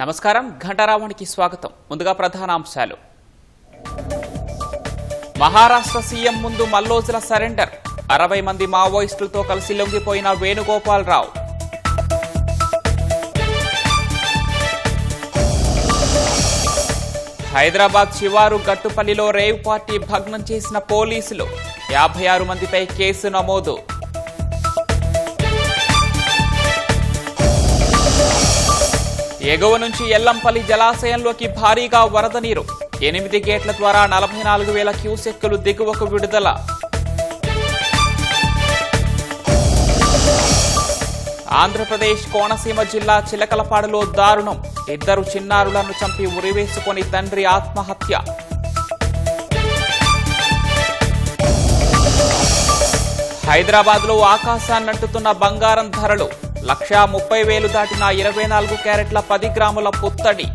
నమస్కారం, ఘంటారావానికి స్వాగతం. ముందుగా ప్రధానాంశాలు. మహారాష్ట్ర సీఎం ముందు మల్లోజుల సరెండర్. 60 మంది మావోయిస్టులతో కలిసి లొంగిపోయిన వేణుగోపాలరావు. హైదరాబాద్ శివారు గట్టుపల్లిలో రేవ్ పార్టీ భగ్నం చేసిన పోలీసులు. 56 మందిపై కేసు నమోదు. ఎగువ నుంచి ఎల్లంపల్లి జలాశయంలోకి భారీగా వరద నీరు. 8 గేట్ల ద్వారా 44,000 క్యూసెక్కులు దిగువకు విడుదల. ఆంధ్రప్రదేశ్ కోనసీమ జిల్లా చిలకలపాడులో దారుణం. 2 చిన్నారులను చంపి ఉరివేసుకొని తండ్రి ఆత్మహత్య. హైదరాబాద్లో ఆకాశాన్నంటుతున్న బంగారం ధరలు. 1,30,000 దాటిన 24 క్యారెట్ల 10 గ్రాముల పుత్తడి.